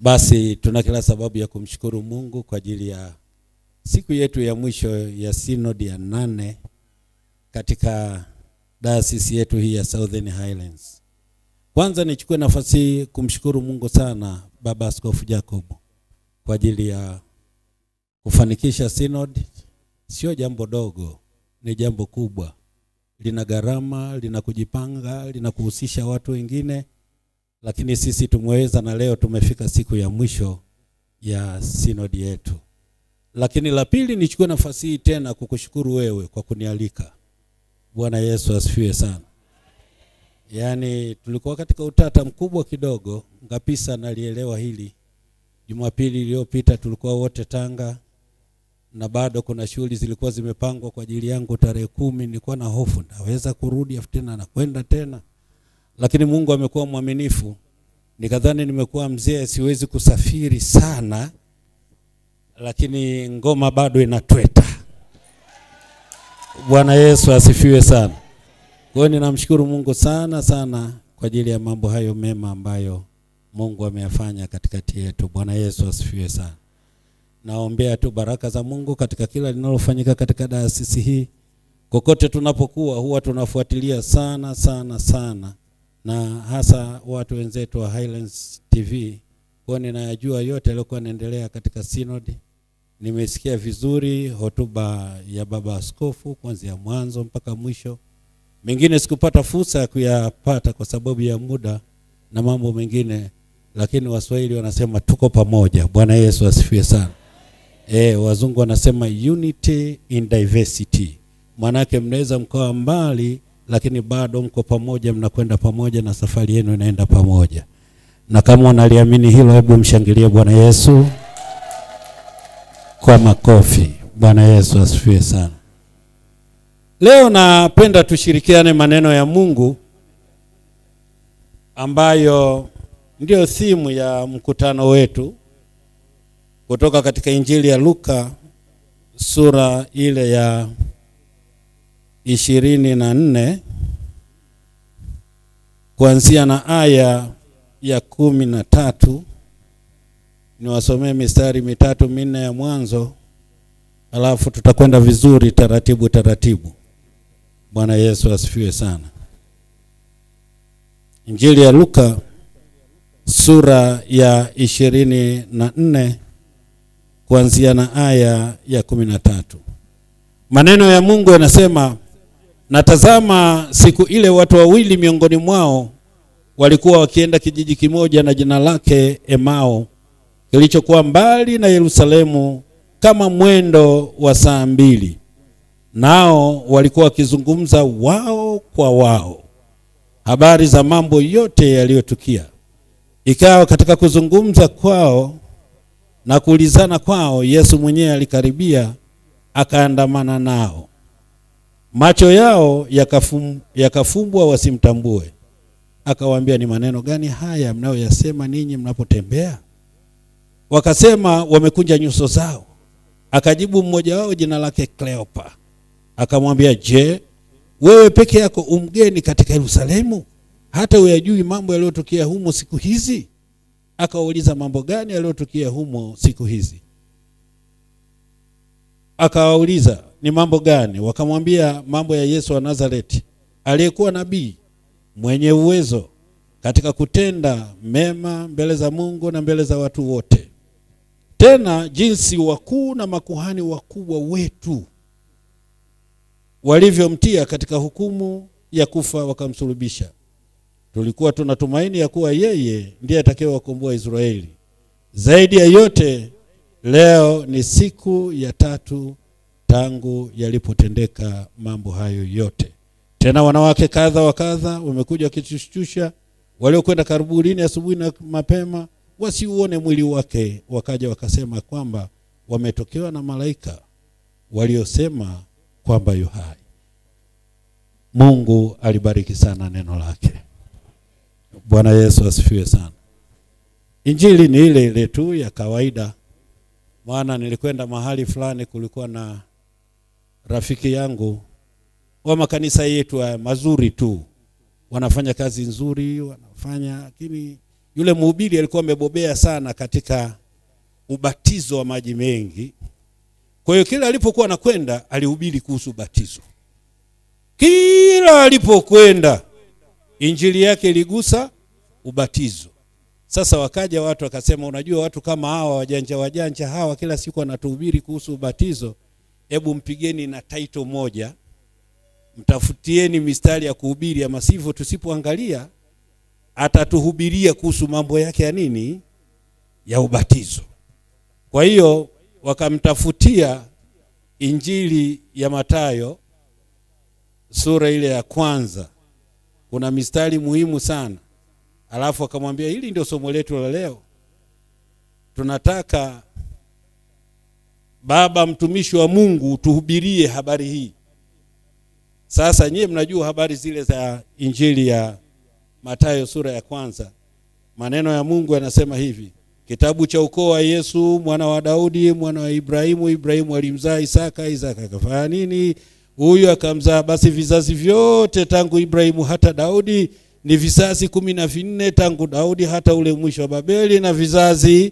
Basi tuna kila sababu ya kumshukuru Mungu kwa ajili ya siku yetu ya mwisho ya sinodi ya 8 katika dayosisi yetu hii ya Southern Highlands. Kwanza nichukue nafasi kumshukuru Mungu sana Baba Askofu Jacob kwa ajili ya kufanikisha sinodi. Sio jambo dogo, ni jambo kubwa. Lina gharama, lina kujipanga, lina kuhusisha watu wengine, lakini sisi tumeweza na leo tumefika siku ya mwisho ya sinodi yetu. Lakini la pili nichukue nafasi hii tena kukushukuru wewe kwa kunialika. Bwana Yesu asifiwe sana. Tulikuwa katika utata mkubwa kidogo, ngapisa nalielewa hili. Jumapili iliyopita tulikuwa wote Tanga na bado kuna shughuli zilikuwa zimepangwa kwa ajili yangu tarehe 10. Nilikuwa na hofu naweza kurudi afu tena na kwenda tena. Lakini Mungu amekuwa mwaminifu. Nikadhani nimekuwa mzee siwezi kusafiri sana, lakini ngoma bado inatweta. Bwana Yesu asifiwe sana. Kwa hiyo ninamshukuru Mungu sana sana kwa ajili ya mambo hayo mema ambayo Mungu ameyafanya katikati yetu. Bwana Yesu asifiwe sana. Naombea tu baraka za Mungu katika kila linalofanyika katika dayosisi hii. Kokote tunapokuwa huwa tunafuatilia sana sana sana, na hasa watu wenzetu wa Highlands TV. Kwa ninayajua yote yaliokuwa yanaendelea katika sinodi. Nimesikia vizuri hotuba ya Baba Askofu kuanzia mwanzo mpaka mwisho. Mengine sikupata fursa ya kuyapata kwa sababu ya muda na mambo mengine, lakini Waswahili wanasema tuko pamoja. Bwana Yesu asifiwe sana. Wazungu wanasema unity in diversity. Manake mnaweza mkawa mbali lakini bado mko pamoja, mnakwenda pamoja na safari yenu inaenda pamoja. Na kama unaliamini hilo, hebu mshangilie Bwana Yesu kwa makofi. Bwana Yesu asifiwe sana. Leo napenda tushirikiane maneno ya Mungu ambayo ndio thimu ya mkutano wetu, kutoka katika Injili ya Luka sura ile ya 24 kuanzia na aya ya 13. Niwasomee mistari 3-4 ya mwanzo, alafu tutakwenda vizuri taratibu taratibu. Bwana Yesu asifiwe sana. Injili ya Luka sura ya 24 kuanzia na aya ya 13. Maneno ya Mungu yanasema, natazama siku ile watu wawili miongoni mwao walikuwa wakienda kijiji kimoja na jina lake Emao, kilichokuwa mbali na Yerusalemu kama mwendo wa saa 2. Nao walikuwa wakizungumza wao kwa wao habari za mambo yote yaliyotukia. Ikawa katika kuzungumza kwao na kuulizana kwao, Yesu mwenyewe alikaribia akaandamana nao. Macho yao yakafumbwa wasimtambue. Akawaambia, ni maneno gani haya mnayoyasema ninyi mnapotembea? Wakasema, wamekunja nyuso zao. Akajibu mmoja wao jina lake Kleopa, akamwambia, je, wewe peke yako umgeni katika Yerusalemu hata uyajui mambo yaliyotukia humo siku hizi? Akawauliza, mambo gani yaliyotukia humo siku hizi? Akawauliza, ni mambo gani? Wakamwambia, mambo ya Yesu wa Nazareti, aliyekuwa nabii, mwenye uwezo katika kutenda mema mbele za Mungu na mbele za watu wote. Tena jinsi wakuu na makuhani wakubwa wetu walivyomtia katika hukumu ya kufa wakamsulubisha. Tulikuwa tunatumaini ya kuwa yeye ndiye atakayewakomboa Israeli. Zaidi ya yote, leo ni siku ya 3 tangu yalipotendeka mambo hayo yote. Tena wanawake kadha wa kadha wamekuja wakitushtusha, waliokwenda kaburini asubuhi na mapema wasiuone mwili wake, wakaja wakasema kwamba wametokewa na malaika waliosema kwamba yu hai. Mungu alibariki sana neno lake. Bwana Yesu asifiwe sana. Injili ni ile ile tu ya kawaida. Maana nilikwenda mahali fulani, kulikuwa na rafiki yangu wa makanisa yetu mazuri tu. Wanafanya kazi nzuri, wanafanya, lakini Yule mhubiri alikuwa amebobea sana katika ubatizo wa maji mengi. Kwa hiyo kila alipokuwa anakwenda alihubiri kuhusu ubatizo. Kila alipokwenda injili yake iligusa ubatizo. Sasa wakaja watu wakasema, unajua watu kama hawa wajanja hawa kila siku wanatuhubiri kuhusu ubatizo, hebu mpigeni na title moja, mtafutieni mistari ya kuhubiri, ama sivyo tusipoangalia atatuhubiria kuhusu mambo yake ya nini, ya ubatizo. Kwa hiyo wakamtafutia injili ya Mathayo sura ile ya kwanza, kuna mistari muhimu sana. Alafu akamwambia, hili ndio somo letu la leo, tunataka baba mtumishi wa Mungu tuhubirie habari hii. Sasa nyie mnajua habari zile za injili ya Mathayo sura ya kwanza. Maneno ya Mungu yanasema hivi: kitabu cha ukoo wa Yesu mwana wa Daudi mwana wa Ibrahimu, Ibrahimu alimzaa Isaka, Isaka akafanya nini? Huyu akamzaa. Basi vizazi vyote tangu Ibrahimu hata Daudi ni vizazi 14, tangu Daudi hata ule mwisho wa Babeli, na vizazi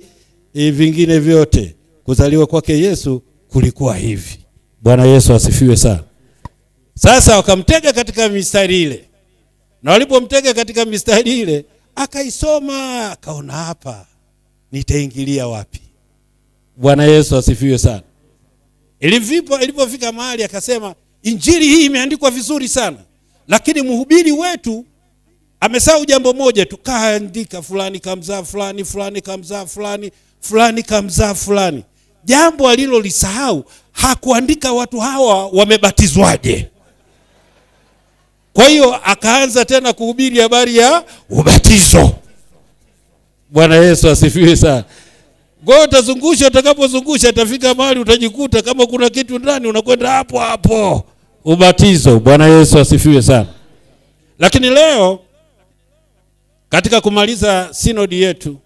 vingine vyote. Kuzaliwa kwake Yesu kulikuwa hivi. Bwana Yesu asifiwe sana. Sasa wakamtega katika mistari ile, na walipomtega katika mistari ile akaisoma, akaona hapa nitaingilia wapi? Bwana Yesu asifiwe sana. Ilipofika mahali akasema, injili hii imeandikwa vizuri sana, lakini mhubiri wetu amesahau jambo moja tu. Kaandika fulani kamzaa fulani, fulani kamzaa fulani, fulani kamzaa fulani. Jambo alilolisahau, hakuandika watu hawa wamebatizwaje. Kwa hiyo akaanza tena kuhubiri habari ya ubatizo. Bwana Yesu asifiwe sana. Kwa utazungusha, utakapozungusha itafika mahali utajikuta kama kuna kitu ndani unakwenda hapo hapo, ubatizo. Bwana Yesu asifiwe sana. Lakini leo katika kumaliza sinodi yetu,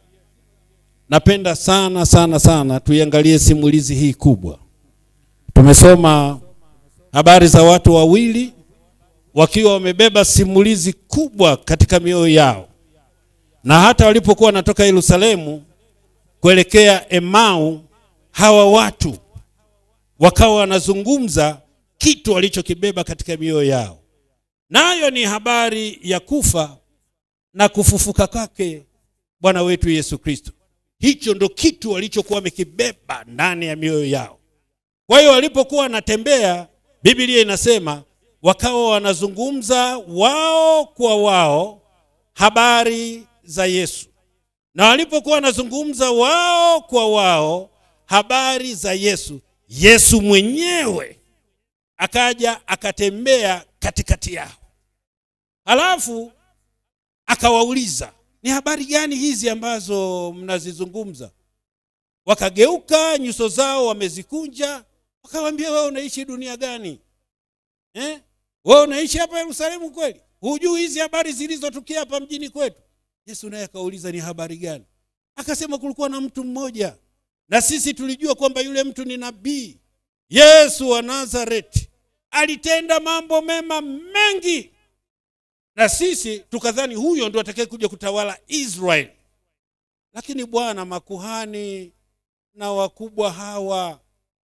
napenda sana tuiangalie simulizi hii kubwa. Tumesoma habari za watu wawili wakiwa wamebeba simulizi kubwa katika mioyo yao, na hata walipokuwa wanatoka Yerusalemu kuelekea Emau, hawa watu wakawa wanazungumza kitu walichokibeba katika mioyo yao, nayo ni habari ya kufa na kufufuka kwake Bwana wetu Yesu Kristo. Hicho ndo kitu walichokuwa wamekibeba ndani ya mioyo yao. Kwa hiyo walipokuwa wanatembea, Biblia inasema wakawa wanazungumza wao kwa wao habari za Yesu. Na walipokuwa wanazungumza wao kwa wao habari za Yesu, Yesu mwenyewe akaja akatembea katikati yao. Halafu akawauliza, ni habari gani hizi ambazo mnazizungumza? Wakageuka nyuso zao wamezikunja, wakamwambia, wewe unaishi dunia gani? Wewe unaishi hapa Yerusalemu kweli? Hujui hizi habari zilizotukia hapa mjini kwetu? Yesu naye akauliza, ni habari gani? Akasema, kulikuwa na mtu mmoja, na sisi tulijua kwamba yule mtu ni nabii, Yesu wa Nazareti. Alitenda mambo mema mengi, na sisi tukadhani huyo ndio atakaye kuja kutawala Israeli. Lakini Bwana, makuhani na wakubwa hawa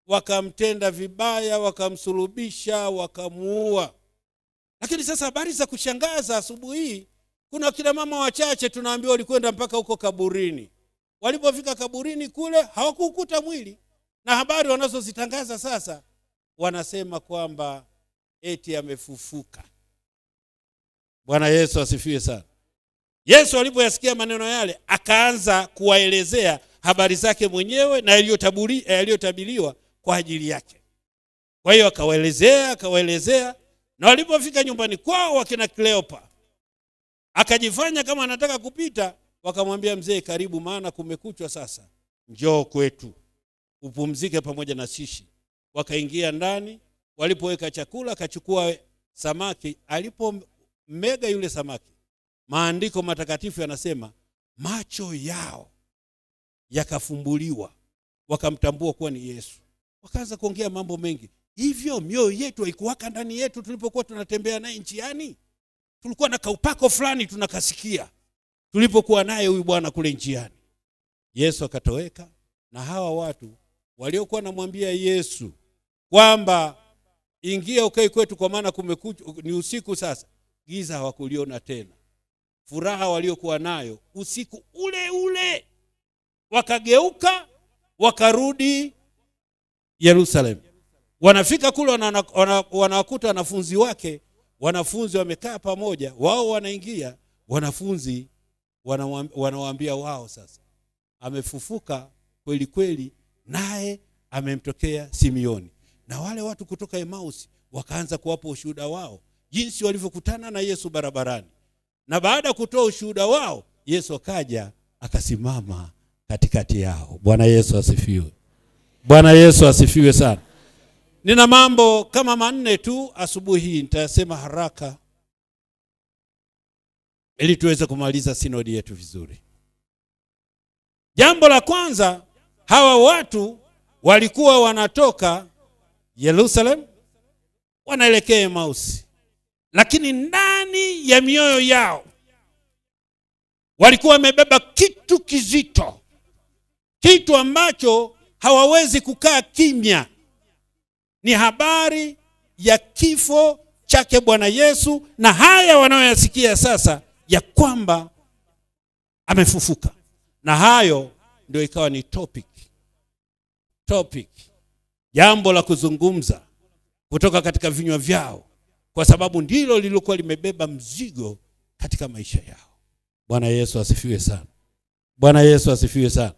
wakamtenda vibaya, wakamsulubisha, wakamuua. Lakini sasa habari za kushangaza asubuhi hii, kuna kina mama wachache tunaambiwa walikwenda mpaka huko kaburini. Walipofika kaburini kule hawakukuta mwili, na habari wanazozitangaza sasa wanasema kwamba eti amefufuka. Bwana Yesu asifiwe sana. Yesu alipoyasikia maneno yale akaanza kuwaelezea habari zake mwenyewe na yaliyotabiriwa kwa ajili yake. Kwa hiyo akawaelezea, na walipofika nyumbani kwao wakina Kleopa, akajifanya kama anataka kupita, wakamwambia, mzee karibu, maana kumekuchwa sasa, njoo kwetu upumzike pamoja na sisi. Wakaingia ndani, walipoweka chakula akachukua samaki. Alipomega yule samaki, maandiko matakatifu yanasema macho yao yakafumbuliwa, wakamtambua kuwa ni Yesu. Wakaanza kuongea mambo mengi. Hivyo mioyo yetu haikuwaka ndani yetu tulipokuwa tunatembea naye njiani? Tulikuwa na kaupako fulani tunakasikia, tulipokuwa naye huyu bwana kule njiani. Yesu akatoweka, na hawa watu waliokuwa namwambia Yesu kwamba ingia ukae kwetu kwa maana kumekucha, ni usiku sasa, giza hawakuliona tena. Furaha waliokuwa nayo usiku ule ule wakageuka, wakarudi Yerusalemu. Wanafika kule wanawakuta wanafunzi wake, wanafunzi wamekaa pamoja, wao wanaingia, wanafunzi wanawaambia wao sasa, amefufuka kweli kweli, naye amemtokea Simioni. Na wale watu kutoka Emausi wakaanza kuwapa ushuhuda wao jinsi walivyokutana na Yesu barabarani. Na baada ya kutoa ushuhuda wao, Yesu akaja akasimama katikati yao. Bwana Yesu asifiwe. Bwana Yesu asifiwe sana. Nina mambo kama 4 tu asubuhi hii, nitasema haraka ili tuweze kumaliza sinodi yetu vizuri. Jambo la kwanza, hawa watu walikuwa wanatoka Yerusalemu wanaelekea Emausi, lakini ndani ya mioyo yao walikuwa wamebeba kitu kizito, kitu ambacho hawawezi kukaa kimya. Ni habari ya kifo chake Bwana Yesu, na haya wanaoyasikia sasa ya kwamba amefufuka. Na hayo ndio ikawa ni topic, jambo la kuzungumza kutoka katika vinywa vyao, kwa sababu ndilo lilikuwa limebeba mzigo katika maisha yao. Bwana Yesu asifiwe sana. Bwana Yesu asifiwe sana.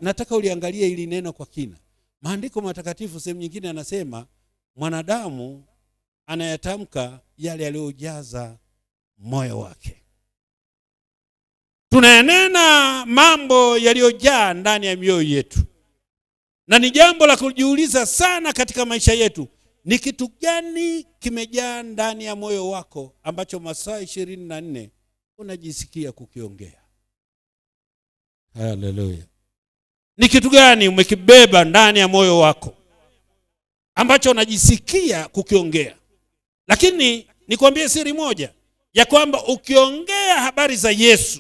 Nataka uliangalie hili neno kwa kina. Maandiko matakatifu sehemu nyingine anasema mwanadamu anayatamka yale yaliyojaza moyo wake. Tunayanena mambo yaliyojaa ndani ya mioyo yetu. Na ni jambo la kujiuliza sana katika maisha yetu. Ni kitu gani kimejaa ndani ya moyo wako ambacho masaa 24 unajisikia kukiongea? Haleluya. Ni kitu gani umekibeba ndani ya moyo wako ambacho unajisikia kukiongea? Lakini nikwambie siri moja, ya kwamba ukiongea habari za Yesu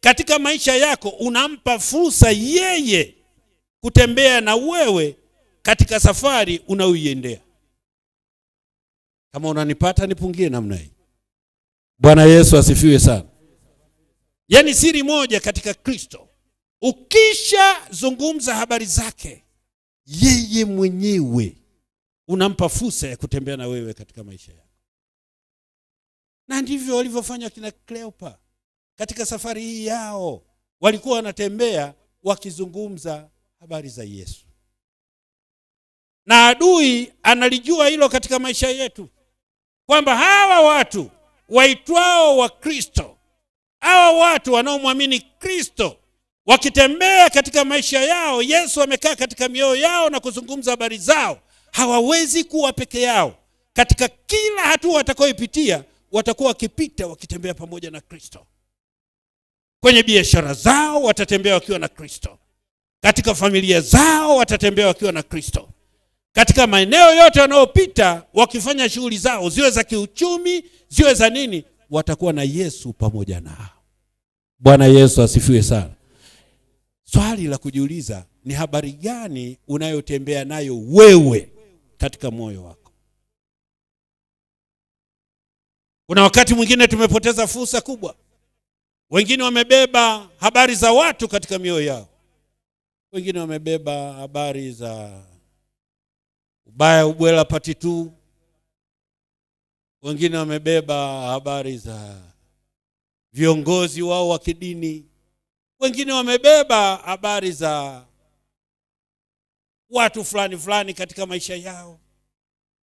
katika maisha yako, unampa fursa yeye kutembea na wewe katika safari unayoiendea. Kama unanipata nipungie namna hii. Bwana Yesu asifiwe sana. Yaani siri moja katika Kristo, ukisha zungumza habari zake, yeye mwenyewe unampa fursa ya kutembea na wewe katika maisha yako. Na ndivyo walivyofanya kina Kleopa katika safari hii yao. Walikuwa wanatembea wakizungumza habari za Yesu. Na adui analijua hilo katika maisha yetu, kwamba hawa watu waitwao wa Kristo, hawa watu wanaomwamini Kristo, wakitembea katika maisha yao, Yesu amekaa katika mioyo yao na kuzungumza habari zao, hawawezi kuwa peke yao. Katika kila hatua watakayoipitia, watakuwa wakipita wakitembea pamoja na Kristo. Kwenye biashara zao watatembea wakiwa na Kristo. Katika familia zao watatembea wakiwa na Kristo. Katika maeneo yote wanayopita wakifanya shughuli zao, ziwe za kiuchumi, ziwe za nini, watakuwa na Yesu pamoja nao. Bwana Yesu asifiwe sana. Swali la kujiuliza, ni habari gani unayotembea nayo wewe katika moyo wako? Kuna wakati mwingine tumepoteza fursa kubwa. Wengine wamebeba habari za watu katika mioyo yao. Wengine wamebeba habari za ubaya ubwela pati tu. Wengine wamebeba habari za viongozi wao wa kidini. Wengine wamebeba habari za watu fulani katika maisha yao.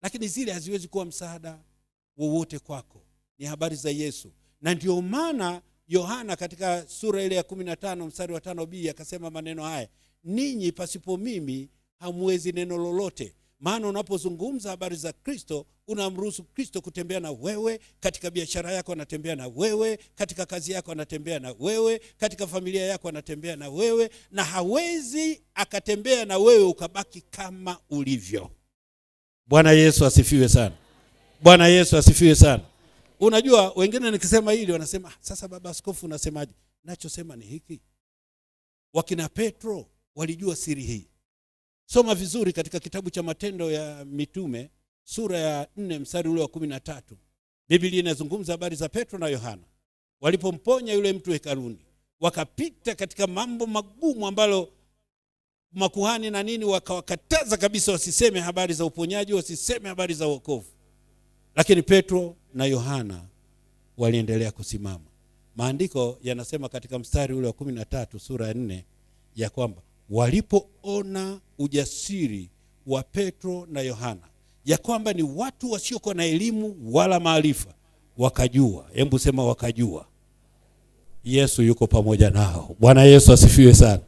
Lakini zile haziwezi kuwa msaada wowote kwako. Ni habari za Yesu. Na ndio maana Yohana katika sura ile ya 15 mstari wa 5b akasema maneno haya: ninyi pasipo mimi hamwezi neno lolote. Maana unapozungumza habari za Kristo, unamruhusu Kristo kutembea na wewe. Katika biashara yako anatembea na wewe, katika kazi yako anatembea na wewe, katika familia yako anatembea na wewe, na hawezi akatembea na wewe ukabaki kama ulivyo. Bwana Yesu asifiwe sana. Bwana Yesu asifiwe sana. Unajua wengine nikisema hili wanasema sasa baba askofu unasemaje? Nachosema ni hiki. Wakina Petro walijua siri hii. Soma vizuri katika kitabu cha Matendo ya Mitume sura ya 4 mstari ule wa 13. Biblia inazungumza habari za Petro na Yohana. Walipomponya yule mtu hekaluni, wakapita katika mambo magumu ambalo makuhani na nini wakawakataza kabisa wasiseme habari za uponyaji, wasiseme habari za wokovu. Lakini Petro na Yohana waliendelea kusimama. Maandiko yanasema katika mstari ule wa 13 sura ya 4 ya kwamba walipoona ujasiri wa Petro na Yohana, ya kwamba ni watu wasiokuwa na elimu wala maarifa, wakajua, hebu sema wakajua, Yesu yuko pamoja nao. Bwana Yesu asifiwe sana.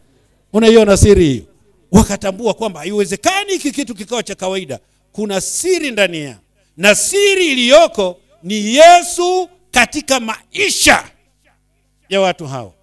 Unaiona siri hiyo? Wakatambua kwamba haiwezekani hiki kitu kikawa cha kawaida. Kuna siri ndani ya. Na siri iliyoko ni Yesu katika maisha ya watu hao.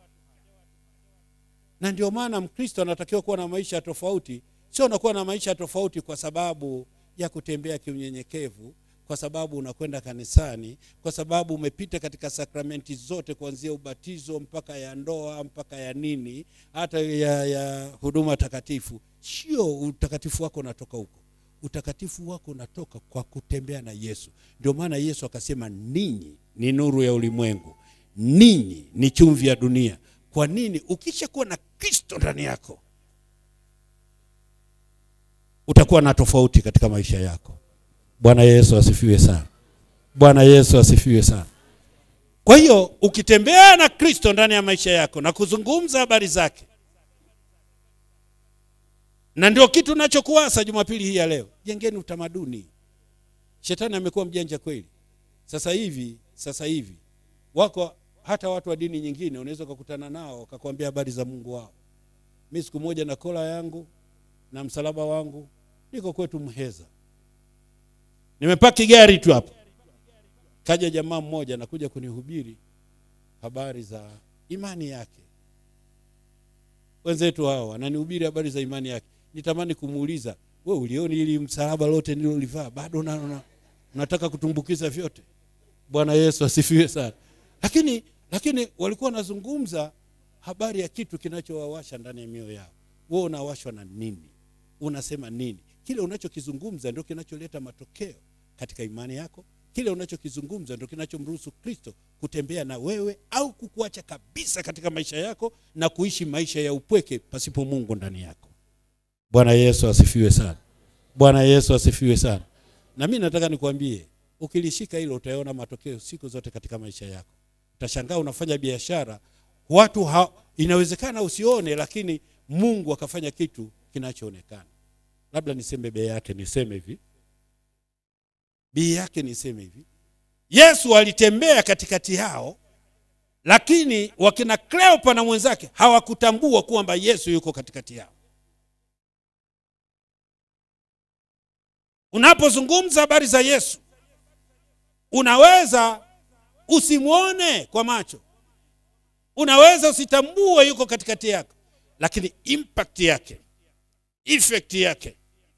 Na ndio maana Mkristo anatakiwa kuwa na maisha tofauti. Sio unakuwa na maisha tofauti kwa sababu ya kutembea kiunyenyekevu, kwa sababu unakwenda kanisani, kwa sababu umepita katika sakramenti zote kuanzia ubatizo mpaka ya ndoa mpaka ya nini, hata ya huduma takatifu. Sio utakatifu wako unatoka huko. Utakatifu wako unatoka kwa kutembea na Yesu. Ndio maana Yesu akasema ninyi ni nuru ya ulimwengu. Ninyi ni chumvi ya dunia. Kwa nini? Ukishakuwa na Kristo ndani yako, utakuwa na tofauti katika maisha yako. Bwana Yesu asifiwe sana. Bwana Yesu asifiwe sana. Kwa hiyo ukitembea na Kristo ndani ya maisha yako na kuzungumza habari zake, na ndio kitu ninachokuasa Jumapili hii ya leo, jengeni utamaduni. Shetani amekuwa mjanja kweli. Sasa hivi wako hata watu wa dini nyingine unaweza kukutana nao akakwambia habari za Mungu wao. Mimi siku moja na kola yangu na msalaba wangu niko kwetu Muheza. Nimepaki gari tu hapo. Kaja jamaa mmoja anakuja kunihubiri habari za imani yake. Wenzetu hao ananihubiri habari za imani yake. Nitamani kumuuliza, wewe ulioni ili msalaba lote nilolivaa bado unataka kutumbukiza vyote? Bwana Yesu asifiwe sana. Lakini walikuwa wanazungumza habari ya kitu kinachowawasha ndani ya mioyo yao. Wewe unawashwa na nini? Unasema nini? Kile unachokizungumza ndio kinacholeta matokeo katika imani yako. Kile unachokizungumza ndio kinachomruhusu Kristo kutembea na wewe au kukuacha kabisa katika maisha yako na kuishi maisha ya upweke pasipo Mungu ndani yako. Bwana Yesu asifiwe sana. Bwana Yesu asifiwe sana. Na mimi nataka nikwambie, ukilishika hilo utaona matokeo siku zote katika maisha yako. Utashangaa unafanya biashara, watu inawezekana usione, lakini Mungu akafanya kitu kinachoonekana. Labda niseme bei yake, niseme hivi. Bei yake niseme hivi. Yesu alitembea katikati yao, lakini wakina Kleopa na mwenzake hawakutambua kwamba Yesu yuko katikati yao. Unapozungumza habari za Yesu, unaweza usimuone kwa macho. Unaweza usitambue yuko katikati yako, lakini impact yake, effect yake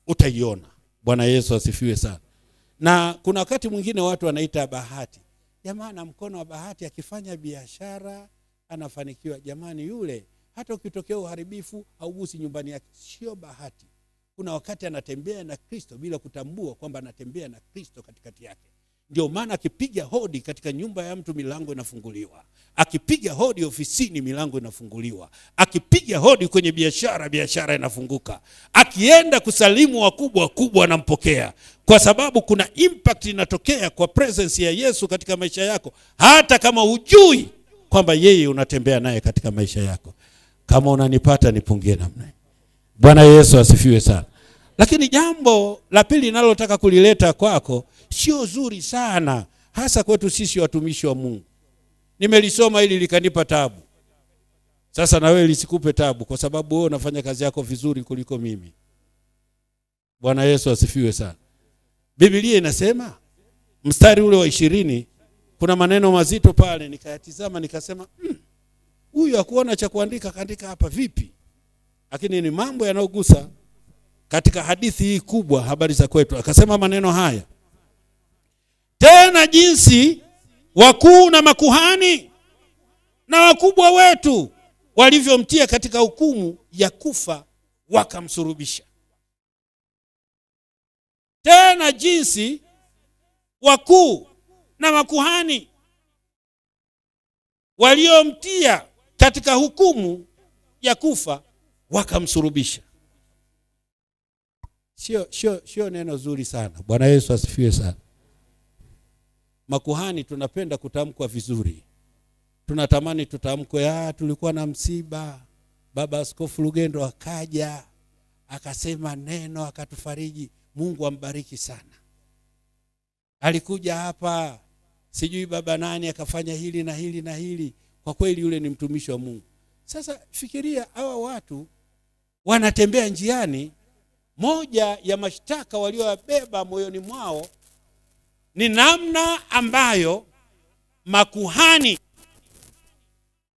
utaiona. Bwana Yesu asifiwe sana. Na kuna wakati mwingine watu wanaita bahati. Jamani, mkono wa bahati akifanya biashara anafanikiwa. Jamani, yule hata ukitokea uharibifu haugusi nyumbani yake. Sio bahati. Kuna wakati anatembea na Kristo bila kutambua kwamba anatembea na Kristo katikati yake. Ndio maana akipiga hodi katika nyumba ya mtu milango inafunguliwa. Akipiga hodi ofisini milango inafunguliwa. Akipiga hodi kwenye biashara inafunguka. Akienda kusalimu wakubwa anampokea. Kwa sababu kuna impact inatokea kwa presence ya Yesu katika maisha yako, hata kama hujui kwamba yeye unatembea naye katika maisha yako. Kama unanipata nipungie namna. Bwana Yesu asifiwe sana. Lakini jambo la pili ninalotaka kulileta kwako sio zuri sana, hasa kwetu sisi watumishi wa Mungu. Nimelisoma ili likanipa tabu. Sasa na wewe lisikupe tabu, kwa sababu wewe unafanya kazi yako vizuri kuliko mimi. Bwana Yesu asifiwe sana. Biblia inasema mstari ule wa 20, kuna maneno mazito pale, nikayatizama nikasema huyu hakuona cha kuandika, kaandika hapa vipi? Lakini ni mambo yanayogusa katika hadithi hii kubwa, habari za kwetu. Akasema maneno haya: tena jinsi wakuu na makuhani na wakubwa wetu walivyomtia katika hukumu ya kufa wakamsulubisha. Tena jinsi wakuu na makuhani waliomtia katika hukumu ya kufa wakamsulubisha. Sio neno zuri sana. Bwana Yesu asifiwe sana. Makuhani tunapenda kutamkwa vizuri. Tunatamani tutamkwe, tulikuwa na msiba, Baba Askofu Lugendo akaja, akasema neno, akatufariji. Mungu ambariki sana. Alikuja hapa, sijui baba nani akafanya hili na hili na hili. Kwa kweli yule ni mtumishi wa Mungu. Sasa fikiria hawa watu wanatembea njiani, moja ya mashtaka waliobeba moyoni mwao ni namna ambayo makuhani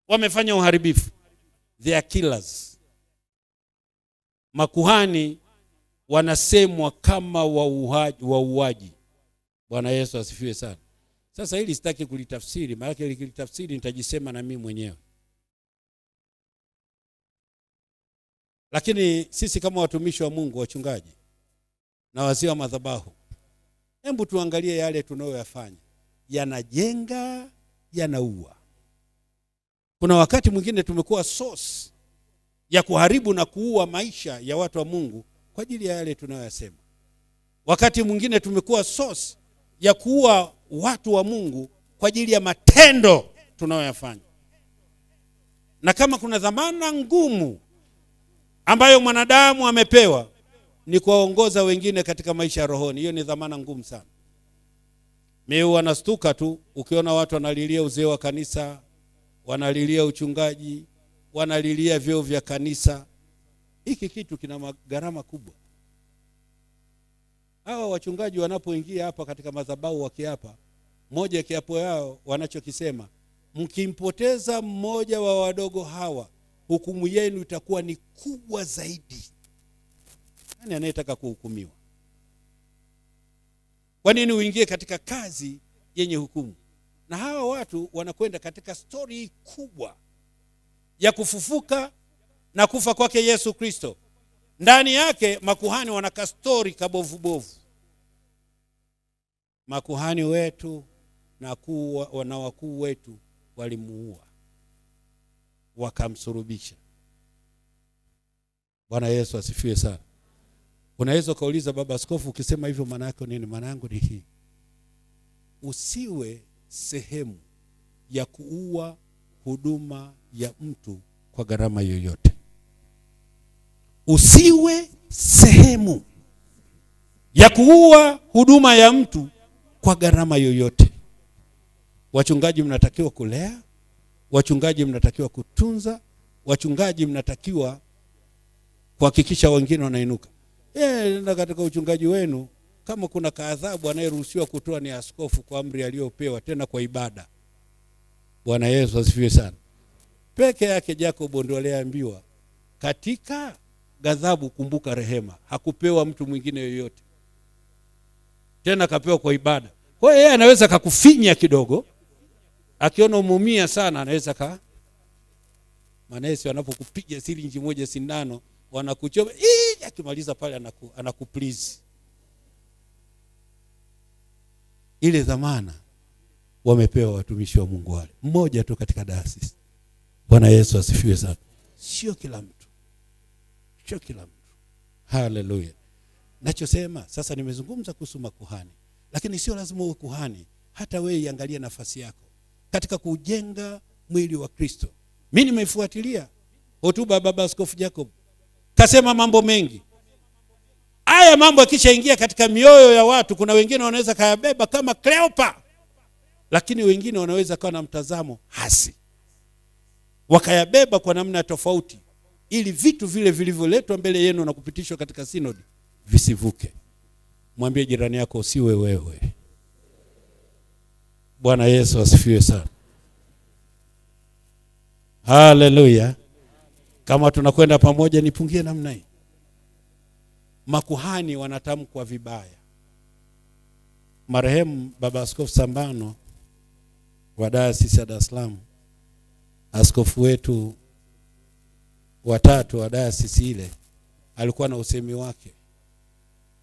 wamefanya uharibifu. They are killers. Makuhani wanasemwa kama wauaji. Bwana Yesu asifiwe sana. Sasa hili sitaki kulitafsiri, maana nikilitafsiri nitajisema na mimi mwenyewe. Lakini sisi kama watumishi wa Mungu, wachungaji na wazee wa madhabahu, hebu tuangalie yale tunayoyafanya. Yanajenga, yanaua. Kuna wakati mwingine tumekuwa source ya kuharibu na kuua maisha ya watu wa Mungu kwa ajili ya yale tunayoyasema. Wakati mwingine tumekuwa source ya kuua watu wa Mungu kwa ajili ya matendo tunayoyafanya. Na kama kuna dhamana ngumu ambayo mwanadamu amepewa, ni kuwaongoza wengine katika maisha ya rohoni. Hiyo ni dhamana ngumu sana. Mimi wanastuka tu ukiona watu wanalilia uzee wa kanisa, wanalilia uchungaji, wanalilia vyeo vya kanisa. Hiki kitu kina gharama kubwa. Hawa wachungaji wanapoingia hapa katika madhabahu wakiapa, moja ya kiapo yao wanachokisema, mkimpoteza mmoja wa wadogo hawa, hukumu yenu itakuwa ni kubwa zaidi. Nani anayetaka kuhukumiwa? Kwa nini uingie katika kazi yenye hukumu? Na hawa watu wanakwenda katika story kubwa ya kufufuka na kufa kwake Yesu Kristo. Ndani yake makuhani wanaka story kabovu bovu. Makuhani wetu na wakuu wetu walimuua, wakamsulubisha. Bwana Yesu asifiwe sana. Unaweza kauliza baba askofu, ukisema hivyo maana yake nini? Maana yangu ni hii: usiwe sehemu ya kuua huduma ya mtu kwa gharama yoyote. Usiwe sehemu ya kuua huduma ya mtu kwa gharama yoyote. Wachungaji mnatakiwa kulea, wachungaji mnatakiwa kutunza, wachungaji mnatakiwa kuhakikisha wengine wanainuka. Na katika uchungaji wenu, kama kuna kaadhabu anayeruhusiwa kutoa ni askofu kwa amri aliyopewa, tena kwa ibada. Bwana Yesu asifiwe sana. Peke yake Jacob ndio aliambiwa, katika ghadhabu kumbuka rehema. Hakupewa mtu mwingine yoyote, tena kapewa kwa ibada. Kwa hiyo yeye anaweza kukufinya kidogo, akiona umumia sana anaweza manesi wanapokupiga sirinji moja sindano, wanakuchoma, akimaliza pale anakuplease. Ile dhamana wamepewa watumishi wa Mungu wale, mmoja tu katika dayosisi. Bwana Yesu asifiwe sana. Sio kila mtu. Sio kila mtu. Hallelujah. Nachosema sasa, nimezungumza kuhusu makuhani, lakini sio lazima uwe kuhani. Hata wewe iangalie nafasi yako katika kujenga mwili wa Kristo. Mimi nimeifuatilia hotuba baba Askofu Jacob, kasema mambo mengi. Haya mambo yakishaingia katika mioyo ya watu, kuna wengine wanaweza kayabeba kama Kleopa, lakini wengine wanaweza kuwa na mtazamo hasi, wakayabeba kwa namna tofauti, ili vitu vile vilivyoletwa mbele yenu na kupitishwa katika synod visivuke. Mwambie jirani yako, usiwe wewe. Bwana Yesu asifiwe sana. Hallelujah. Kama tunakwenda pamoja, nipungie namna hii. Makuhani wanatamkwa vibaya. Marehemu baba Askofu Sambano wa Dayosisi ya Dar es Salaam, askofu wetu watatu wa dayosisi ile alikuwa na usemi wake.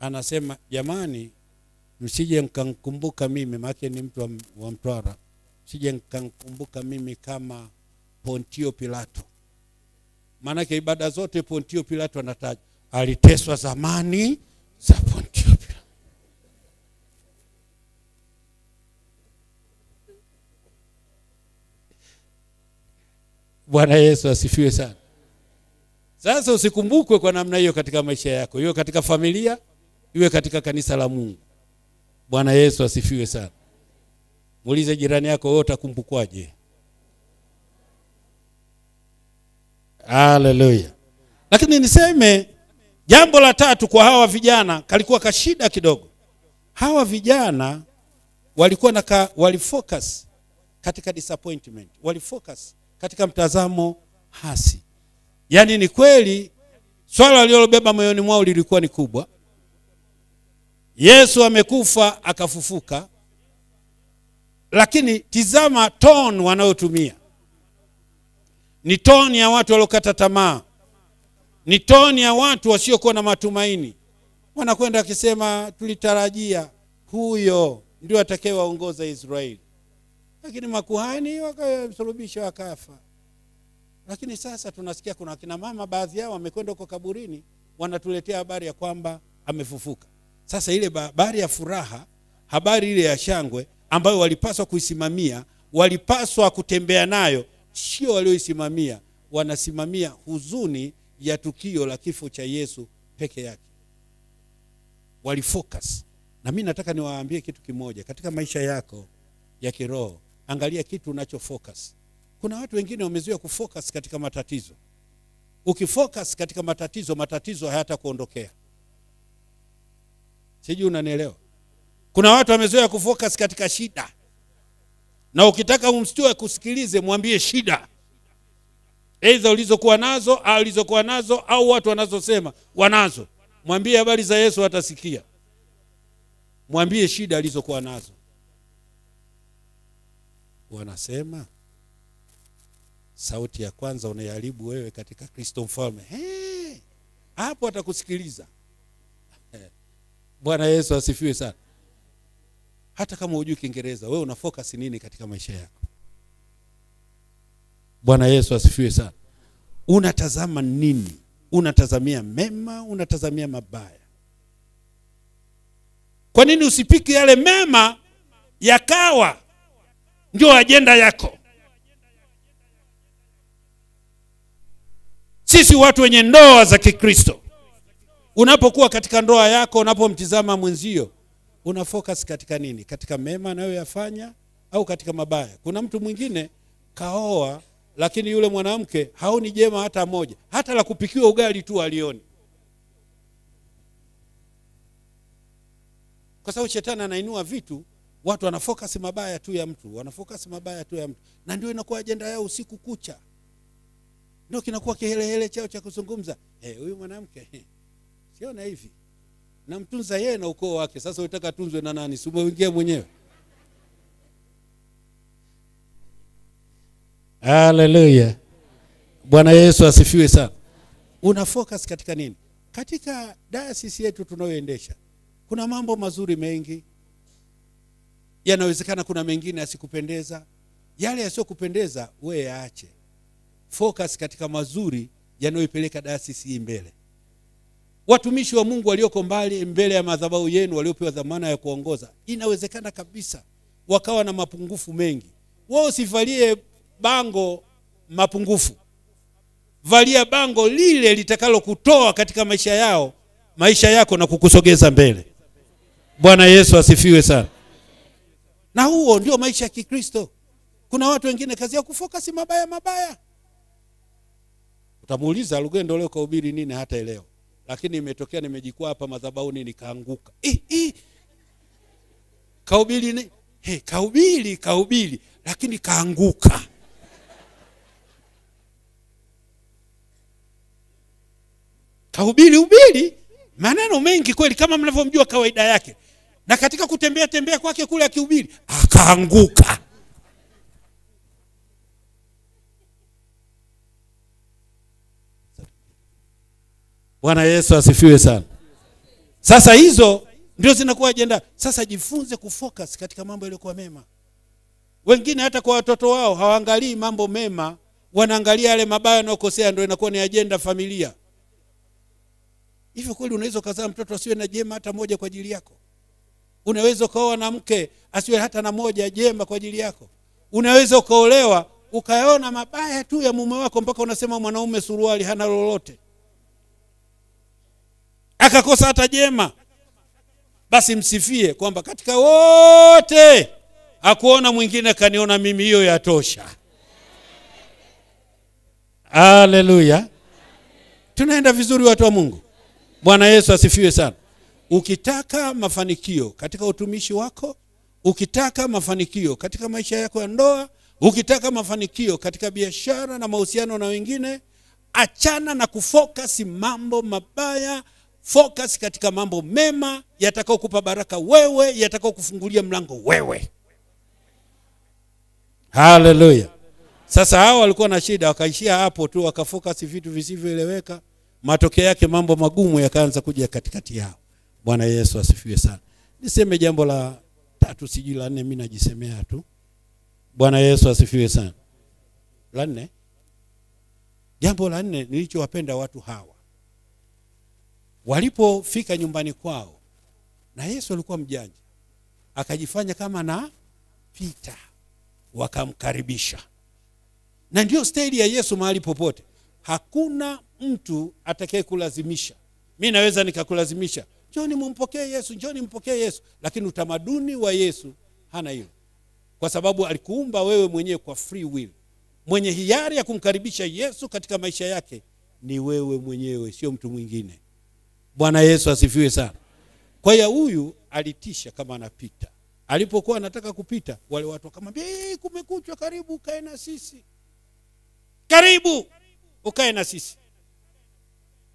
Anasema, jamani, msije mkankumbuka mimi, maana ni mtu wa Mtwara, msije mkankumbuka mimi kama Pontio Pilato. Maana ibada zote Pontio Pilato anataja, aliteswa zamani za Pontio Pilato. Bwana Yesu asifiwe sana. Sasa usikumbukwe kwa namna hiyo katika maisha yako, iwe katika familia, iwe katika kanisa la Mungu. Bwana Yesu asifiwe sana. Muulize jirani yako, wewe utakumbukwaje? Haleluya. Lakini niseme jambo la tatu kwa hawa vijana kalikuwa kashida kidogo. Hawa vijana walikuwa walifocus katika disappointment, walifocus katika mtazamo hasi. Yaani ni kweli swala walilobeba moyoni mwao lilikuwa ni kubwa. Yesu amekufa akafufuka. Lakini tizama tone wanaotumia. Ni tone ya watu waliokata tamaa. Ni tone ya watu wasiokuwa na matumaini. Wanakwenda wakisema tulitarajia huyo ndio atakayewaongoza Israeli. Lakini makuhani wakamsulubisha wakafa. Lakini sasa tunasikia kuna kina mama baadhi yao wamekwenda huko kaburini, wanatuletea habari ya kwamba amefufuka. Sasa ile habari ya furaha, habari ile ya shangwe ambayo walipaswa kuisimamia, walipaswa kutembea nayo, sio walioisimamia. Wanasimamia huzuni ya tukio la kifo cha Yesu peke yake. Walifocus. Na mimi nataka niwaambie kitu kimoja katika maisha yako ya kiroho. Angalia kitu unachofocus. Kuna watu wengine wamezoea kufocus katika matatizo. Ukifocus katika matatizo, matatizo hayatakuondokea. Sijui unanielewa. Kuna watu wamezoea kufocus katika shida. Na ukitaka umstue kusikilize, mwambie shida. Aidha ulizokuwa nazo au watu wanazosema wanazo. Mwambie habari za Yesu atasikia. Mwambie shida alizokuwa nazo. Wanasema sauti ya kwanza unayaribu wewe katika Kristo Mfalme. Hapo atakusikiliza. Bwana Yesu asifiwe sana. Hata kama hujui Kiingereza, wewe una focus nini katika maisha yako? Bwana Yesu asifiwe sana. Unatazama nini? Unatazamia mema, unatazamia mabaya? Kwa nini usipiki yale mema yakawa ndio ajenda yako? Sisi watu wenye ndoa za Kikristo, unapokuwa katika ndoa yako, unapomtizama mwenzio, una focus katika nini? Katika mema anayoyafanya au katika mabaya? Kuna mtu mwingine kaoa, lakini yule mwanamke haoni jema hata moja, hata la kupikiwa ugali tu alioni. Kwa sababu shetani anainua vitu, watu wanafocus mabaya tu ya mtu, na ndio inakuwa ajenda yao usiku kucha. Ndio kinakuwa kihelehele chao cha kuzungumza. Huyu mwanamke siona hivi, namtunza yeye na ukoo wake. Sasa unataka tunzwe na nani? Si umeingia mwenyewe. Haleluya. Bwana Yesu asifiwe sana. Una focus katika nini? Katika dayosisi yetu tunayoendesha, kuna mambo mazuri mengi. Yanawezekana kuna mengine yasikupendeza. Yale yasiyokupendeza wewe yaache. Focus katika mazuri yanayoipeleka dayosisi mbele. Watumishi wa Mungu walioko mbele ya madhabahu yenu, waliopewa dhamana ya kuongoza, inawezekana kabisa wakawa na mapungufu mengi. Wao usivalie bango mapungufu. Valia bango lile litakalo kutoa katika maisha yako na kukusogeza mbele. Bwana Yesu asifiwe sana. Na huo ndio maisha ya Kikristo. Kuna watu wengine kazi ya kufocus mabaya. Utamuuliza Lugendo leo kahubiri nini hata leo. Lakini imetokea nimejikwaa hapa madhabahuni nikaanguka. Kahubiri ni kahubiri lakini kaanguka. Kahubiri maneno mengi kweli kama mnavyomjua kawaida yake. Na katika kutembea kwake kule akihubiri akaanguka. Bwana Yesu asifiwe sana. Sasa hizo ndio zinakuwa ajenda. Sasa jifunze kufocus katika mambo yaliyokuwa mema. Wengine hata kwa watoto wao hawaangalii mambo mema, wanaangalia yale mabaya yanayokosea, ndio inakuwa ni ajenda familia. Hivyo kweli unaweza kuzaa mtoto asiwe na jema hata moja kwa ajili yako? Unaweza kuoa na mke asiwe hata na moja jema kwa ajili yako? Unaweza kuolewa ukaona mabaya tu ya mume wako mpaka unasema mwanaume suruali hana lolote, akakosa hata jema? Basi msifie kwamba katika wote hakuona mwingine, kaniona mimi, hiyo yatosha. Haleluya. Tunaenda vizuri watu wa Mungu. Bwana Yesu asifiwe sana. Ukitaka mafanikio katika utumishi wako, ukitaka mafanikio katika maisha yako ya ndoa, ukitaka mafanikio katika biashara na mahusiano na wengine, achana na kufocus mambo mabaya. Focus katika mambo mema yatakao kupa baraka wewe, yatakao kufungulia mlango wewe. Haleluya. Sasa hao walikuwa na shida, wakaishia hapo tu, wakafocus vitu visivyoeleweka. Matokeo yake mambo magumu yakaanza kuja katikati yao. Bwana Yesu asifiwe sana. Niseme jambo la 3, sijui la 4, mimi najisemea tu. Bwana Yesu asifiwe sana. La 4. Jambo la 4 nilichowapenda watu hawa, walipofika nyumbani kwao, na Yesu alikuwa mjanja, akajifanya kama na pita, wakamkaribisha. Na ndio staili ya Yesu mahali popote. Hakuna mtu atakaye kulazimisha. Mimi naweza nikakulazimisha, njoni mumpokee Yesu, njoni mpokee Yesu, lakini utamaduni wa Yesu hana hilo. Kwa sababu alikuumba wewe mwenyewe kwa free will. Mwenye hiari ya kumkaribisha Yesu katika maisha yake ni wewe mwenyewe, sio mtu mwingine. Bwana Yesu asifiwe sana. Kwa hiyo huyu alitisha kama anapita. Alipokuwa anataka kupita, wale watu wakamwambia, kumekuchwa, karibu ukae na sisi. Karibu ukae na sisi.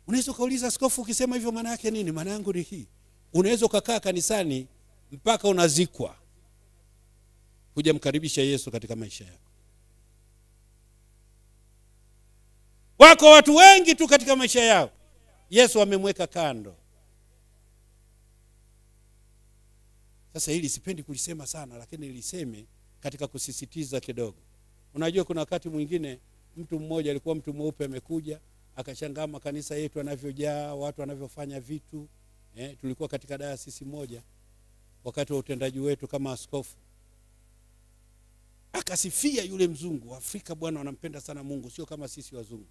Unaweza kuuliza, askofu, ukisema hivyo maana yake nini? Maana yangu ni hii: unaweza kukaa kanisani mpaka unazikwa, hujamkaribisha Yesu katika maisha yako. Wako watu wengi tu katika maisha yao Yesu amemweka kando. Sasa hili sipendi kulisema sana, lakini niliseme katika kusisitiza kidogo. Unajua kuna wakati mwingine mtu mmoja alikuwa mtu mweupe amekuja, akashangaa makanisa yetu yanavyojaa, watu wanavyofanya vitu. Tulikuwa katika dayosisi moja wakati wa utendaji wetu kama askofu. Akasifia yule mzungu, Afrika bwana wanampenda sana Mungu, sio kama sisi wazungu.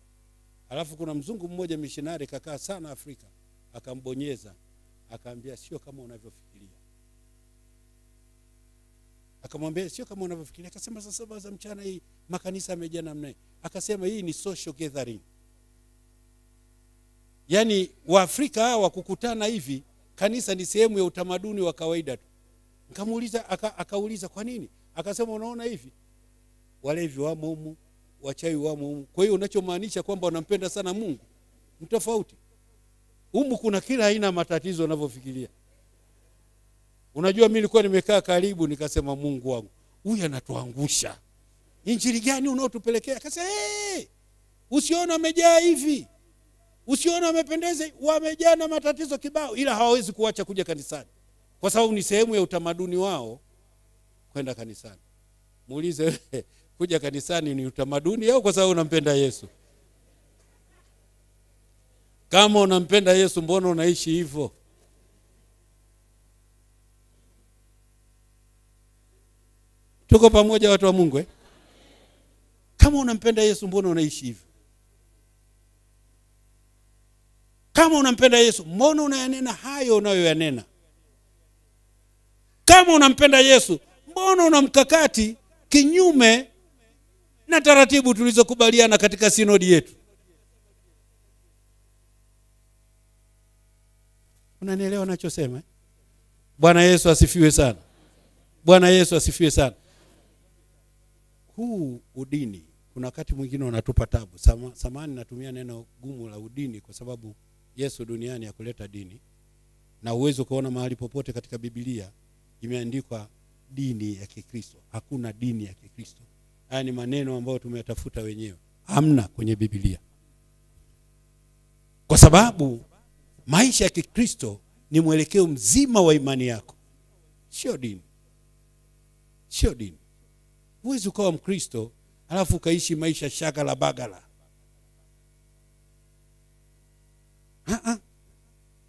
Alafu kuna mzungu mmoja missionary kakaa sana Afrika, akambonyeza, akaambia sio kama unavyofikiria. Akamwambia sio kama unavyofikiria. Akasema saa 7 za mchana hii makanisa yamejaa namna hii. Akasema hii ni social gathering. Yaani Waafrika hawa kukutana hivi, kanisa ni sehemu ya utamaduni wa kawaida tu. Nikamuuliza, akauliza kwa nini? Akasema unaona hivi, walevi wamo humu, wachawi wamo humu. Kwa hiyo unachomaanisha kwamba unampenda sana Mungu ni tofauti. Humu kuna kila aina matatizo unavyofikiria. Unajua mimi nilikuwa nimekaa karibu, nikasema Mungu wangu, huyu anatuangusha. Injili gani unaotupelekea? Akasema usiona wamejaa hivi, usiona wamependeza, wamejaa na matatizo kibao, ila hawawezi kuacha kuja kanisani kwa sababu ni sehemu ya utamaduni wao kwenda kanisani. Muulize, kuja kanisani ni utamaduni au kwa sababu unampenda Yesu? Kama unampenda Yesu, mbona unaishi hivyo? Tuko pamoja watu wa Mungu Kama unampenda Yesu, mbona unaishi hivyo? Kama unampenda Yesu, mbona unayanena hayo unayoyanena? Kama unampenda Yesu, mbona una mkakati kinyume na taratibu tulizokubaliana katika sinodi yetu? Unanielewa ninachosema? Bwana Yesu asifiwe sana. Bwana Yesu asifiwe sana. Huu udini kuna wakati mwingine unatupa tabu. Samani natumia neno gumu la udini kwa sababu Yesu duniani hakuleta dini. Na uwezo kuona mahali popote katika Biblia imeandikwa dini ya Kikristo. Hakuna dini ya Kikristo. Haya ni maneno ambayo tumeyatafuta wenyewe. Hamna kwenye Biblia. Kwa sababu maisha ya Kikristo ni mwelekeo mzima wa imani yako. Sio dini. Sio dini. Huwezi ukawa Mkristo alafu ukaishi maisha shagala bagala.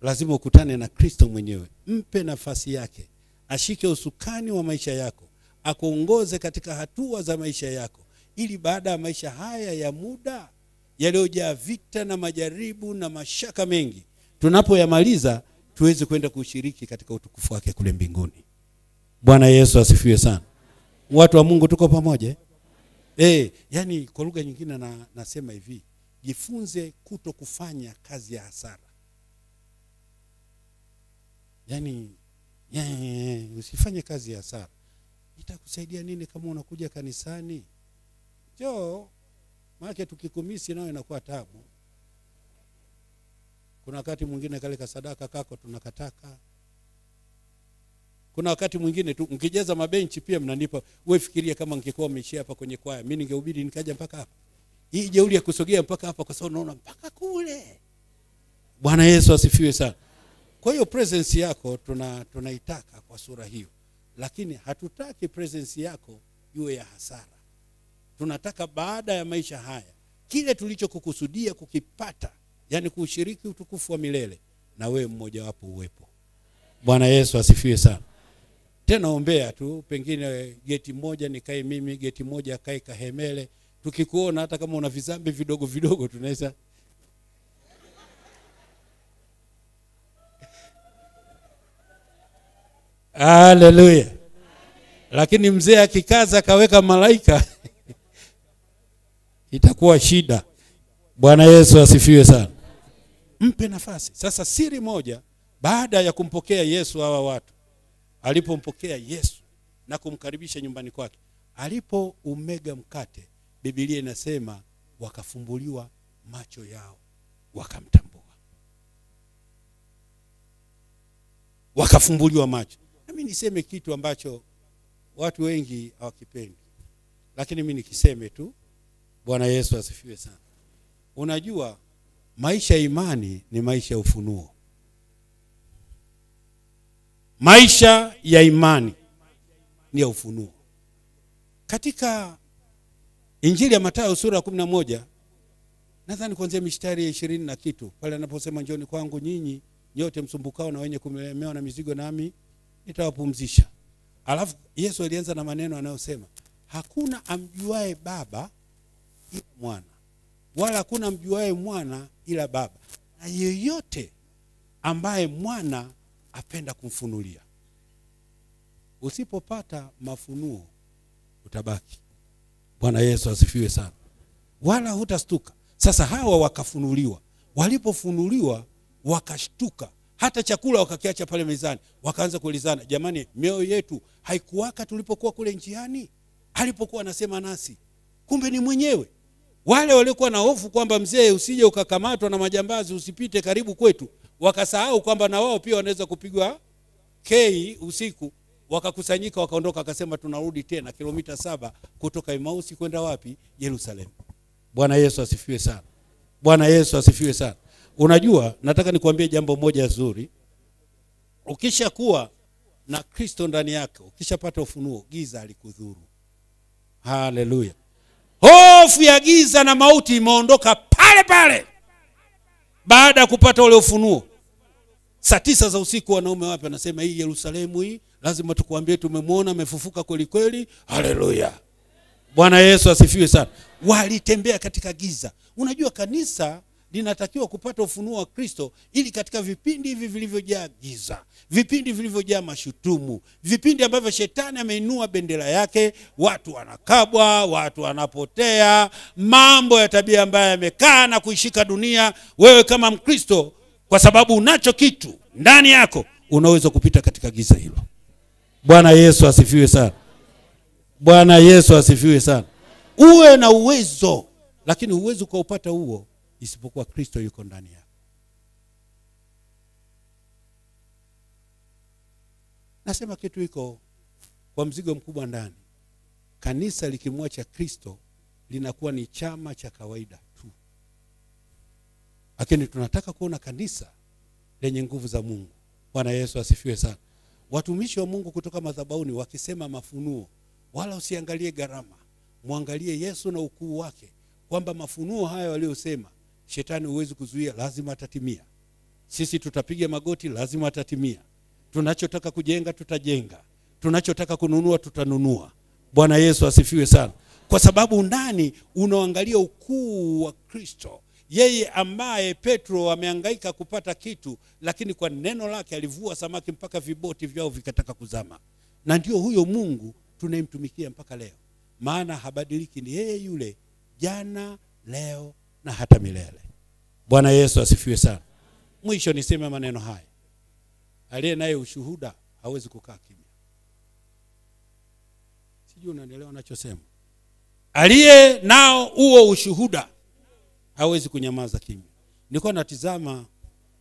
Lazima ukutane na Kristo mwenyewe. Mpe nafasi yake. Ashike usukani wa maisha yako. Akuongoze katika hatua za maisha yako. Ili baada ya maisha haya ya muda yaliyojaa vita na majaribu na mashaka mengi, tunapoyamaliza tuweze kwenda kushiriki katika utukufu wake kule mbinguni. Bwana Yesu asifiwe sana. Watu wa Mungu tuko pamoja? Yani kwa lugha nyingine nasema hivi, jifunze kuto kufanya kazi ya hasara. Yani usifanye kazi ya hasara. Itakusaidia nini kama unakuja kanisani? Maana tukikumisi nao inakuwa tabu. Kuna wakati mwingine kale ka sadaka kako tunakataka. Kuna wakati mwingine tu mkijaza mabenchi pia mnanipa. Wewe fikiria kama ngekuwa umeishia hapa kwenye kwaya, mimi ningehubiri nikaja mpaka hapa. Hii jeuri ya kusogea mpaka hapa kwa sababu unaona mpaka kule. Bwana Yesu asifiwe sana. Kwa hiyo presence yako tunaitaka kwa sura hiyo. Lakini hatutaki presence yako iwe ya hasara. Tunataka baada ya maisha haya kile tulichokukusudia kukipata, yani kushiriki utukufu wa milele, na wewe mmoja wapo uwepo. Bwana Yesu asifiwe sana. Tena ombea tu, pengine geti moja nikae mimi, geti moja akae Kahemele. Tukikuona hata kama una vizambi vidogo vidogo tunaweza Haleluya. Lakini mzee akikaza akaweka malaika itakuwa shida. Bwana Yesu asifiwe sana. Mpe nafasi. Sasa siri moja, baada ya kumpokea Yesu, hawa watu alipompokea Yesu na kumkaribisha nyumbani kwake, alipo umega mkate, Biblia inasema wakafumbuliwa macho yao, wakamtambua. Wakafumbuliwa macho. Na mimi niseme kitu ambacho watu wengi hawakipendi, lakini mimi nikiseme tu. Bwana Yesu asifiwe sana. Unajua maisha ya imani ni maisha ya ufunuo. Maisha ya imani ni ya ufunuo. Katika Injili ya Mathayo sura ya 11, nadhani kuanzia mistari ya 20 na kitu, pale anaposema njooni kwangu nyinyi nyote msumbukao na wenye kulemewa na mizigo, nami nitawapumzisha. Alafu Yesu alianza na maneno anayosema, hakuna amjuae Baba ila Mwana, wala hakuna amjuae Mwana ila Baba, na yeyote ambaye Mwana apenda kumfunulia. Usipopata mafunuo utabaki. Bwana Yesu asifiwe sana. Wala hutastuka. Sasa hawa wakafunuliwa. Walipofunuliwa wakashtuka. Hata chakula wakakiacha pale mezani. Wakaanza kuulizana, jamani, mioyo yetu haikuwaka tulipokuwa kule njiani? Alipokuwa anasema nasi. Kumbe ni mwenyewe. Wale waliokuwa na hofu kwamba mzee usije ukakamatwa na majambazi usipite karibu kwetu, wakasahau kwamba na wao pia wanaweza kupigwa kei usiku. Wakakusanyika wakaondoka, akasema tunarudi tena kilomita 7 kutoka Emausi kwenda wapi? Yerusalemu. Bwana Yesu asifiwe sana. Bwana Yesu asifiwe sana. Unajua, nataka nikuambie jambo moja zuri. Ukishakuwa na Kristo ndani yako, ukishapata ufunuo, giza halikudhuru. Haleluya. Hofu ya giza na mauti imeondoka pale pale baada ya kupata ule ufunuo. Saa 9 za usiku wanaume wapi anasema hii Yerusalemu hii lazima tukuambie tumemwona amefufuka kweli kweli. Haleluya. Bwana Yesu asifiwe sana. Walitembea katika giza. Unajua kanisa linatakiwa kupata ufunuo wa Kristo ili katika vipindi hivi vilivyojaa giza, vipindi vilivyojaa mashutumu, vipindi ambavyo shetani ameinua bendera yake, watu wanakabwa, watu wanapotea, mambo ya tabia ambayo yamekaa na kuishika dunia, wewe kama Mkristo kwa sababu unacho kitu ndani yako unaweza kupita katika giza hilo. Bwana Yesu asifiwe sana. Bwana Yesu asifiwe sana. Uwe na uwezo, lakini uwezo ukaupata huo isipokuwa Kristo yuko ndani yako. Nasema kitu iko kwa mzigo mkubwa ndani. Kanisa likimwacha Kristo linakuwa ni chama cha kawaida tu. Lakini tunataka kuona kanisa lenye nguvu za Mungu. Bwana Yesu asifiwe sana. Watumishi wa Mungu kutoka madhabahuni wakisema mafunuo, wala usiangalie gharama, muangalie Yesu na ukuu wake, kwamba mafunuo haya waliosema shetani huwezi kuzuia, lazima atatimia. Sisi tutapiga magoti, lazima atatimia. Tunachotaka kujenga tutajenga, tunachotaka kununua tutanunua. Bwana Yesu asifiwe sana. Kwa sababu ndani unaangalia ukuu wa Kristo, yeye ambaye Petro amehangaika kupata kitu, lakini kwa neno lake alivua samaki mpaka viboti vyao vikataka kuzama. Na ndio huyo Mungu tunayemtumikia mpaka leo, maana habadiliki, ni yeye yule jana, leo na hata milele. Bwana Yesu asifiwe sana. Mwisho niseme maneno haya, aliye naye ushuhuda hawezi kukaa kimya. Sijui unaelewa ninachosema. Aliye nao huo ushuhuda hawezi kunyamaza kimya. Nilikuwa natizama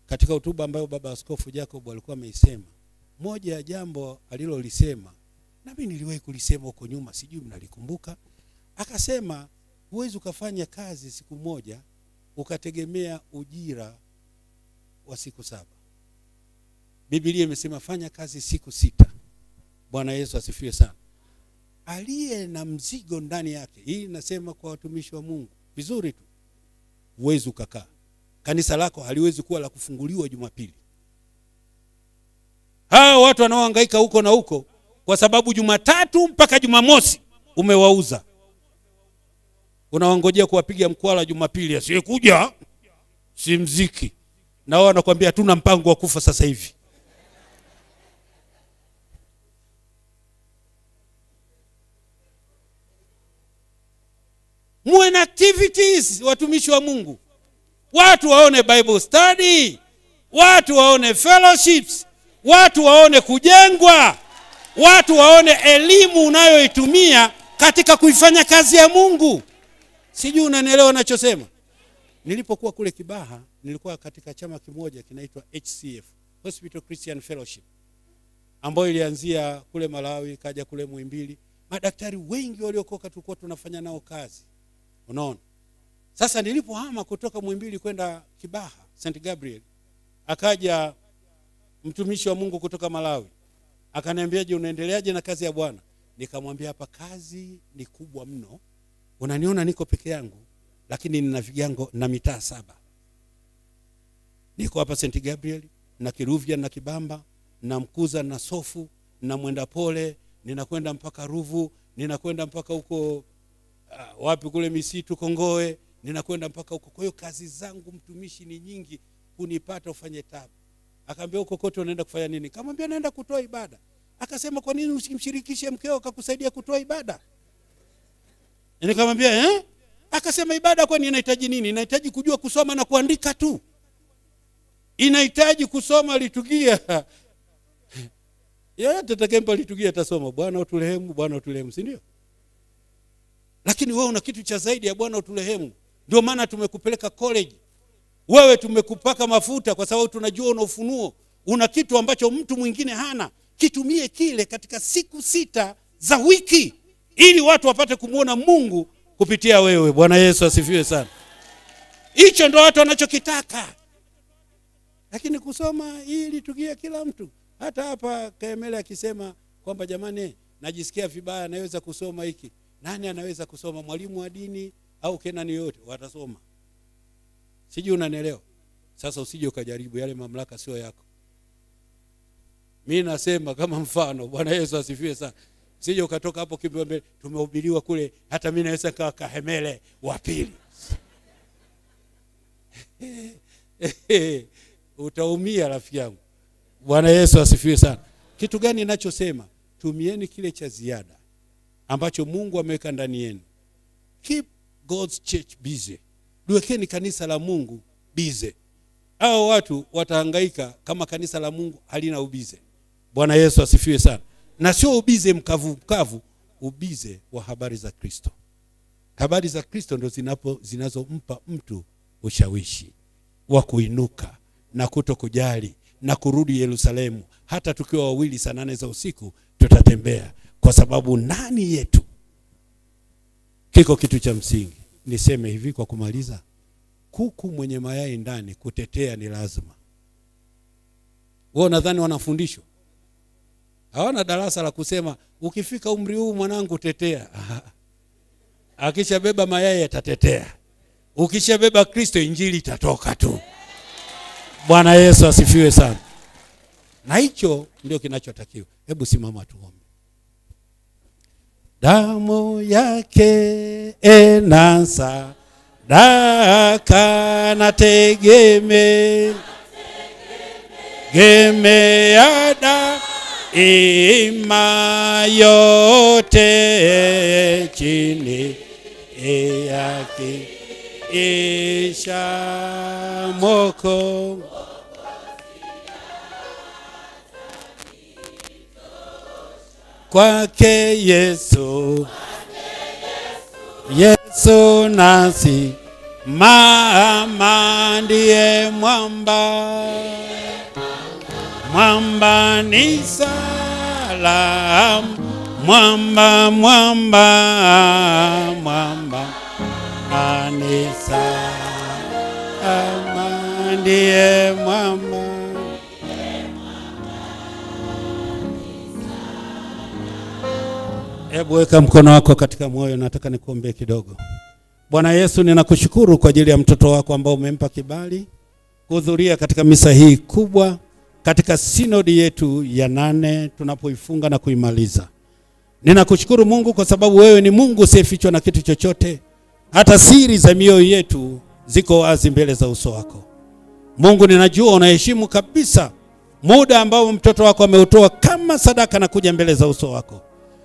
katika hotuba ambayo baba Askofu Jacob alikuwa ameisema, moja ya jambo alilolisema na mimi niliwahi kulisema huko nyuma, sijui mnalikumbuka. Akasema huwezi ukafanya kazi siku moja ukategemea ujira wa siku 7. Biblia imesema fanya kazi siku 6. Bwana Yesu asifiwe sana. Aliye na mzigo ndani yake, hii nasema kwa watumishi wa Mungu vizuri tu, huwezi ukakaa. Kanisa lako haliwezi kuwa la kufunguliwa Jumapili. Hao watu wanaohangaika huko na huko kwa sababu Jumatatu mpaka Jumamosi umewauza, unaongojea kuwapiga mkwala Jumapili asiyekuja si mziki, na wao wanakuambia hatuna mpango wa kufa sasa hivi. Muwe na activities watumishi wa Mungu. Watu waone Bible study, watu waone fellowships, watu waone kujengwa, watu waone elimu unayoitumia katika kuifanya kazi ya Mungu. Sijui unanielewa ninachosema. Nilipokuwa kule Kibaha, nilikuwa katika chama kimoja kinaitwa HCF, Hospital Christian Fellowship, ambayo ilianzia kule Malawi kaja kule Muhimbili. Madaktari wengi waliokoka tulikuwa tunafanya nao kazi. Unaona? Sasa nilipohama kutoka Muhimbili kwenda Kibaha, St. Gabriel, akaja mtumishi wa Mungu kutoka Malawi. Akaniambia, "Je, unaendeleaje na kazi ya Bwana?" Nikamwambia, "Hapa kazi ni kubwa mno. Unaniona niko peke yangu, lakini nina vigango na mitaa 7. Niko hapa St. Gabriel, na Kiruvia na Kibamba, na Mkuza na Sofu, na Mwenda Pole, ninakwenda mpaka Ruvu, ninakwenda mpaka huko wapi kule Misitu Kongoe, ninakwenda mpaka huko. Kwa hiyo kazi zangu mtumishi ni nyingi, kunipata ufanye tabu." Akaambia, "Huko kote unaenda kufanya nini?" Kamwambia, "Naenda kutoa ibada." Akasema, "Kwa nini usimshirikishe mkeo akakusaidia kutoa ibada?" Nikamwambia, Akasema, "Ibada kwani inahitaji nini? Inahitaji kujua kusoma na kuandika tu. Inahitaji kusoma liturujia." Yeye atakayempa liturujia atasoma, "Bwana uturehemu, Bwana uturehemu," si ndio? Lakini wewe una kitu cha zaidi ya Bwana uturehemu. Ndio maana tumekupeleka college. Wewe tumekupaka mafuta kwa sababu tunajua una ufunuo. Una kitu ambacho mtu mwingine hana. Kitumie kile katika siku 6 za wiki ili watu wapate kumuona Mungu kupitia wewe. Bwana Yesu asifiwe sana. Hicho ndio watu wanachokitaka. Lakini kusoma ili tugia kila mtu. Hata hapa Kaemele akisema kwamba jamani najisikia vibaya naweza kusoma hiki. Nani anaweza kusoma? Mwalimu wa dini au Kenani yote watasoma. Sijui unanielewa. Sasa usije ukajaribu, yale mamlaka sio yako. Mimi nasema kama mfano, Bwana Yesu asifiwe sana. Usije ukatoka hapo kimbele, tumehubiriwa kule, hata mimi naweza kawa Kahemele wa pili. Utaumia rafiki yangu. Bwana Yesu asifiwe sana. Kitu gani ninachosema? Tumieni kile cha ziada ambacho Mungu ameweka ndani yenu. Keep God's church busy. Duwekeni kanisa la Mungu busy. Hao watu watahangaika kama kanisa la Mungu halina ubize. Bwana Yesu asifiwe sana. Na sio ubize mkavu, ubize wa habari za Kristo. Habari za Kristo ndio zinazompa mtu ushawishi wa kuinuka na kutokujali na kurudi Yerusalemu. Hata tukiwa wawili saa 8 za usiku tutatembea, kwa sababu ndani yetu kiko kitu cha msingi. Niseme hivi kwa kumaliza, kuku mwenye mayai ndani, kutetea ni lazima. Wao nadhani wanafundishwa? Hawana darasa la kusema ukifika umri huu mwanangu tetea. Akishabeba mayai atatetea. Ukishabeba Kristo injili itatoka tu. Bwana Yesu asifiwe sana. Na hicho ndio kinachotakiwa. Hebu simama tuombe. Damu yake enasa daka na tegeme gemea daima yote chini yake isha moko kwake Yesu Yesu nasi mama ndiye mwamba ni salam mwamba ni salam ndiye mwamba. Hebu weka mkono wako katika moyo, nataka nikuombee kidogo. Bwana Yesu, ninakushukuru kwa ajili ya mtoto wako ambao umempa kibali kuhudhuria katika misa hii kubwa katika sinodi yetu ya 8 tunapoifunga na kuimaliza. Ninakushukuru Mungu kwa sababu wewe ni Mungu usiyefichwa na kitu chochote. Hata siri za mioyo yetu ziko wazi mbele za uso wako. Mungu, ninajua unaheshimu kabisa muda ambao mtoto wako ameutoa kama sadaka na kuja mbele za uso wako.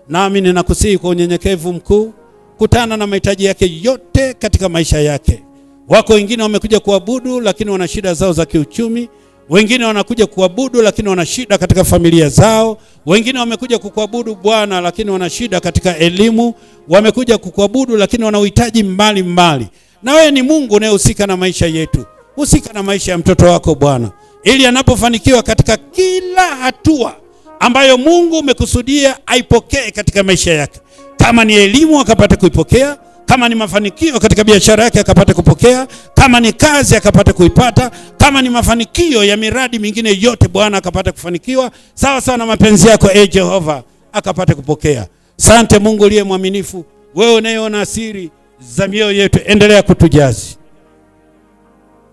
Nami ninakusihi kwa unyenyekevu mkuu, kutana na mahitaji yake yote katika maisha yake. Wako wengine wamekuja kuabudu lakini wana shida zao za kiuchumi. Wengine wanakuja kuabudu lakini wana shida katika familia zao. Wengine wamekuja kukuabudu Bwana lakini wana shida katika elimu. Wamekuja kukuabudu lakini wana uhitaji mbali. Na wewe ni Mungu unayehusika na maisha yetu. Husika na maisha ya mtoto wako Bwana, ili anapofanikiwa katika kila hatua ambayo Mungu umekusudia aipokee katika maisha yake. Kama ni elimu akapate kuipokea, kama ni mafanikio katika biashara yake akapate kupokea, kama ni kazi akapate kuipata, kama ni mafanikio ya miradi mingine yote Bwana akapate kufanikiwa sawa sawa na mapenzi yako Jehova akapate kupokea. Asante Mungu uliye mwaminifu, wewe unayeona siri za mioyo yetu, endelea kutujazi.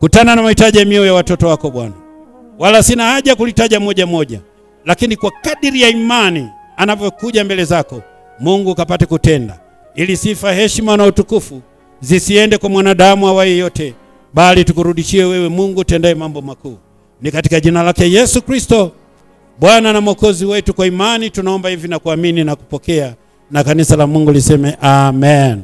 Kutana na mahitaji ya mioyo ya watoto wako Bwana. Wala sina haja kulitaja moja moja, lakini kwa kadiri ya imani anavyokuja mbele zako Mungu kapate kutenda, ili sifa, heshima na utukufu zisiende kwa mwanadamu awaye yote, bali tukurudishie wewe Mungu tendaye mambo makuu. Ni katika jina lake Yesu Kristo Bwana na Mwokozi wetu, kwa imani tunaomba hivi na kuamini na kupokea, na kanisa la Mungu liseme amen.